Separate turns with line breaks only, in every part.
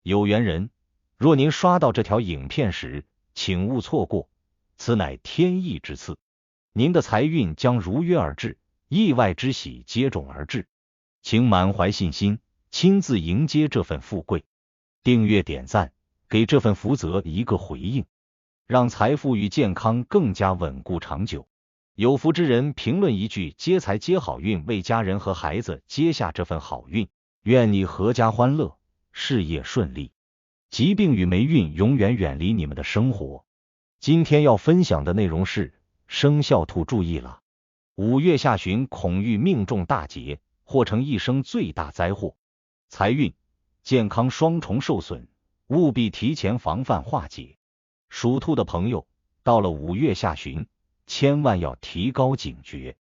有缘人，若您刷到这条影片时，请勿错过，此乃天意之赐，您的财运将如约而至，意外之喜接踵而至，请满怀信心，亲自迎接这份富贵。订阅点赞，给这份福泽一个回应，让财富与健康更加稳固长久。有福之人评论一句接财接好运，为家人和孩子接下这份好运，愿你阖家欢乐，事业顺利，疾病与霉运永远远离你们的生活。今天要分享的内容是生肖兔注意了，5月下旬恐遇命中大劫，或成一生最大灾祸。财运、健康双重受损，务必提前防范化解。属兔的朋友，到了5月下旬，千万要提高警觉。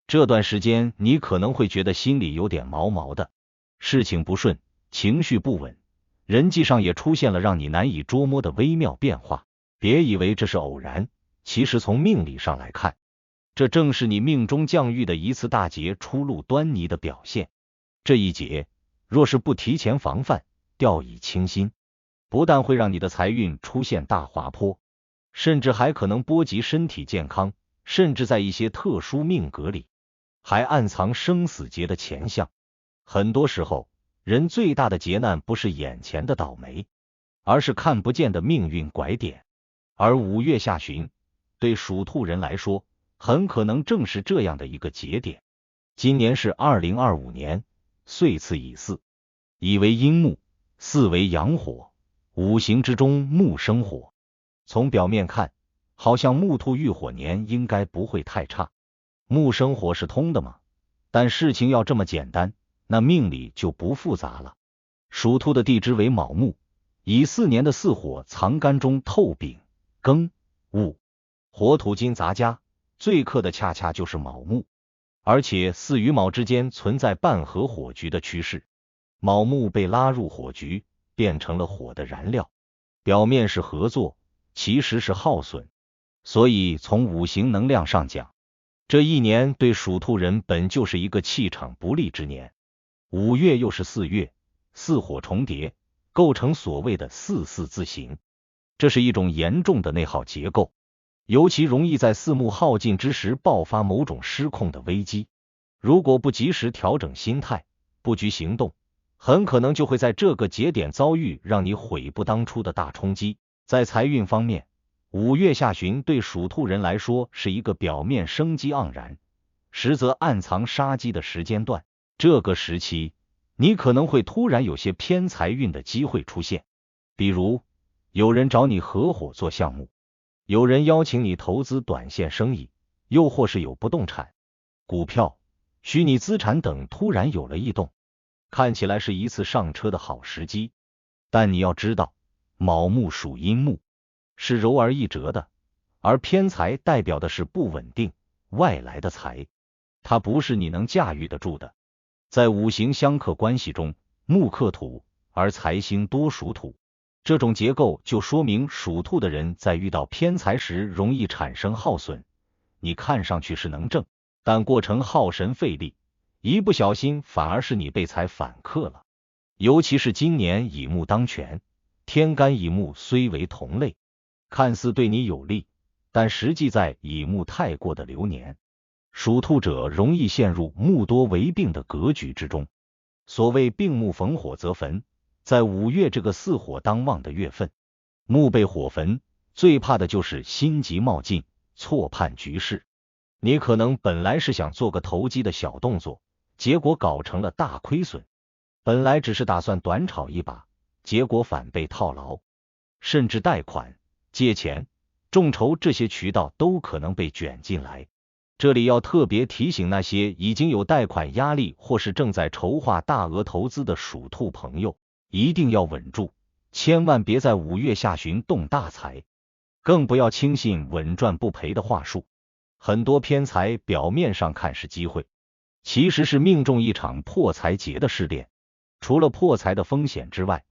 这段时间你可能会觉得心里有点毛毛的，事情不顺，情绪不稳，人际上也出现了让你难以捉摸的微妙变化。别以为这是偶然，其实从命理上来看，这正是你命中降遇的一次大劫初露端倪的表现。这一劫若是不提前防范，掉以轻心，不但会让你的财运出现大滑坡，甚至还可能波及身体健康，甚至在一些特殊命格里还暗藏生死劫的前象。很多时候，人最大的劫难不是眼前的倒霉，而是看不见的命运拐点。而5月下旬对属兔人来说，很可能正是这样的一个节点。今年是2025年，岁次乙巳，乙为阴木，巳为阳火，五行之中木生火。从表面看，好像木兔遇火年应该不会太差，木生火是通的嘛。但事情要这么简单，那命理就不复杂了。属兔的地支为卯木，乙巳年的巳火藏干中透丙、庚、戊，火土金杂加，最克的恰恰就是卯木，而且巳与卯之间存在半合火局的趋势，卯木被拉入火局，变成了火的燃料，表面是合作，其实是耗损。所以从五行能量上讲，这一年对属兔人本就是一个气场不利之年。5月又是4月，巳火重叠，构成所谓的四四字形，这是一种严重的内耗结构，尤其容易在四木耗尽之时爆发某种失控的危机。如果不及时调整心态，布局行动，很可能就会在这个节点遭遇让你悔不当初的大冲击。在财运方面，5月下旬对属兔人来说是一个表面生机盎然，实则暗藏杀机的时间段。这个时期，你可能会突然有些偏财运的机会出现，比如有人找你合伙做项目，有人邀请你投资短线生意，又或是有不动产、股票、虚拟资产等突然有了异动，看起来是一次上车的好时机。但你要知道，卯木属阴木，是柔而易折的，而偏财代表的是不稳定、外来的财，它不是你能驾驭得住的。在五行相克关系中，木克土，而财星多属土，这种结构就说明属兔的人在遇到偏财时容易产生耗损。你看上去是能挣，但过程耗神费力，一不小心反而是你被财反克了。尤其是今年乙木当权，天干乙木虽为同类，看似对你有利，但实际在乙木太过的流年，属兔者容易陷入木多为病的格局之中。所谓病木逢火则焚，在5月这个巳火当旺的月份，木被火焚，最怕的就是心急冒进，错判局势。你可能本来是想做个投机的小动作，结果搞成了大亏损，本来只是打算短炒一把，结果反被套牢，甚至贷款、借钱、众筹这些渠道都可能被卷进来。这里要特别提醒那些已经有贷款压力或是正在筹划大额投资的属兔朋友，一定要稳住，千万别在5月下旬动大财，更不要轻信稳赚不赔的话术。很多偏财表面上看是机会，其实是命中一场破财劫的试炼。除了破财的风险之外，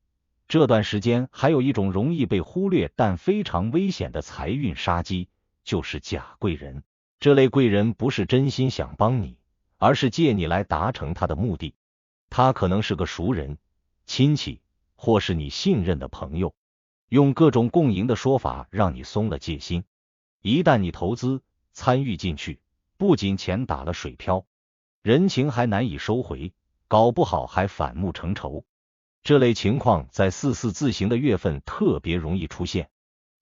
这段时间还有一种容易被忽略但非常危险的财运杀机，就是假贵人。这类贵人不是真心想帮你，而是借你来达成他的目的。他可能是个熟人、亲戚，或是你信任的朋友，用各种共赢的说法让你松了戒心。一旦你投资参与进去，不仅钱打了水漂，人情还难以收回，搞不好还反目成仇。这类情况在44字形的月份特别容易出现，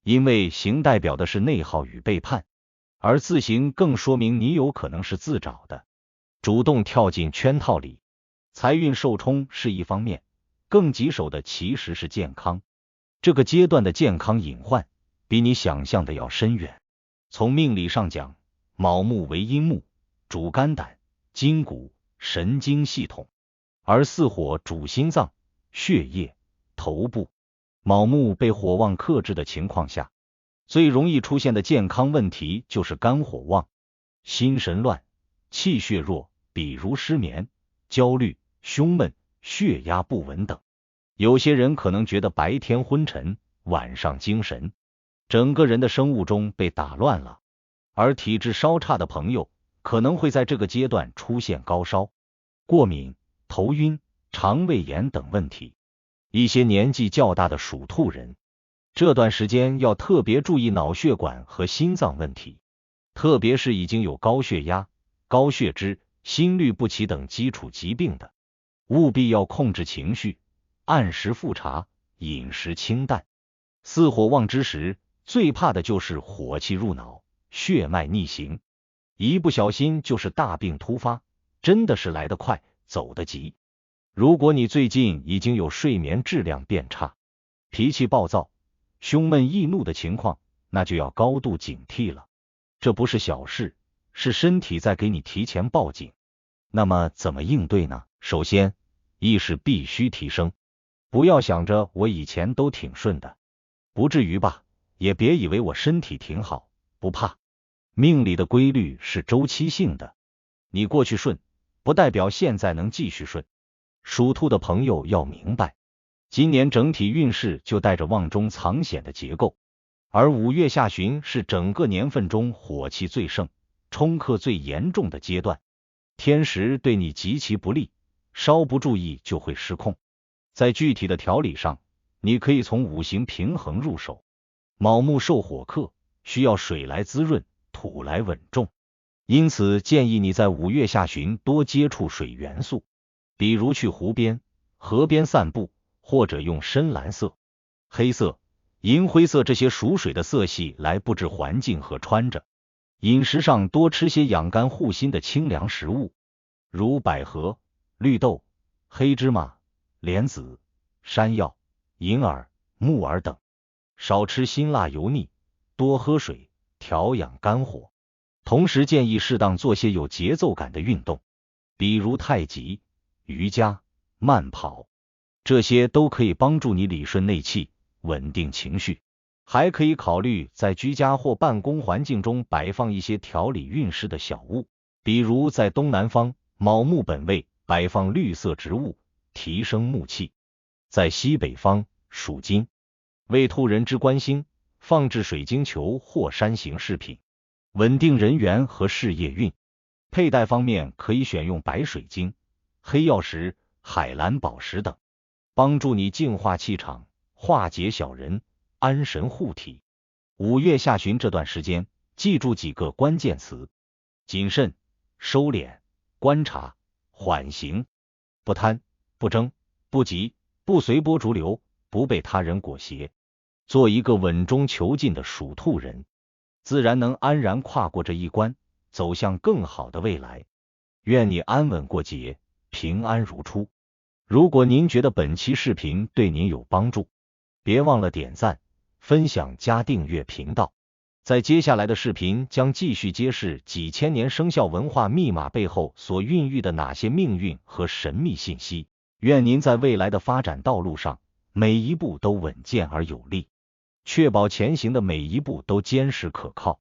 因为形代表的是内耗与背叛，而字形更说明你有可能是自找的，主动跳进圈套里。财运受冲是一方面，更棘手的其实是健康。这个阶段的健康隐患比你想象的要深远。从命理上讲，卯木为阴木，主肝胆、筋骨、神经系统，而巳火主心脏、血液、头部。卯木被火旺克制的情况下，最容易出现的健康问题就是肝火旺、心神乱、气血弱，比如失眠、焦虑、胸闷、血压不稳等。有些人可能觉得白天昏沉，晚上精神，整个人的生物钟被打乱了。而体质稍差的朋友可能会在这个阶段出现高烧、过敏、头晕、肠胃炎等问题。一些年纪较大的属兔人，这段时间要特别注意脑血管和心脏问题，特别是已经有高血压、高血脂、心律不齐等基础疾病的，务必要控制情绪，按时复查，饮食清淡。巳火旺之时，最怕的就是火气入脑，血脉逆行，一不小心就是大病突发，真的是来得快，走得急。如果你最近已经有睡眠质量变差、脾气暴躁、胸闷易怒的情况，那就要高度警惕了。这不是小事，是身体在给你提前报警。那么怎么应对呢？首先，意识必须提升，不要想着我以前都挺顺的，不至于吧，也别以为我身体挺好，不怕。命里的规律是周期性的，你过去顺，不代表现在能继续顺。属兔的朋友要明白，今年整体运势就带着旺中藏险的结构，而5月下旬是整个年份中火气最盛、冲克最严重的阶段，天时对你极其不利，稍不注意就会失控。在具体的调理上，你可以从五行平衡入手。卯木受火克，需要水来滋润，土来稳重，因此建议你在5月下旬多接触水元素，比如去湖边、河边散步，或者用深蓝色、黑色、银灰色这些属水的色系来布置环境和穿着。饮食上多吃些养肝护心的清凉食物，如百合、绿豆、黑芝麻、莲子、山药、银耳、木耳等。少吃辛辣油腻，多喝水，调养肝火。同时建议适当做些有节奏感的运动，比如太极、瑜伽、慢跑，这些都可以帮助你理顺内气，稳定情绪。还可以考虑在居家或办公环境中摆放一些调理运势的小物，比如在东南方卯木本位摆放绿色植物，提升木气；在西北方属金为兔人之官星，放置水晶球或山形饰品，稳定人缘和事业运。佩戴方面可以选用白水晶、黑曜石、海蓝宝石等，帮助你净化气场，化解小人，安神护体。5月下旬这段时间，记住几个关键词：谨慎、收敛、观察、缓行，不贪、不争、不急，不随波逐流，不被他人裹挟。做一个稳中求进的属兔人，自然能安然跨过这一关，走向更好的未来。愿你安稳过节，平安如初。如果您觉得本期视频对您有帮助，别忘了点赞、分享加订阅频道。在接下来的视频将继续揭示几千年生肖文化密码背后所孕育的哪些命运和神秘信息。愿您在未来的发展道路上，每一步都稳健而有力，确保前行的每一步都坚实可靠。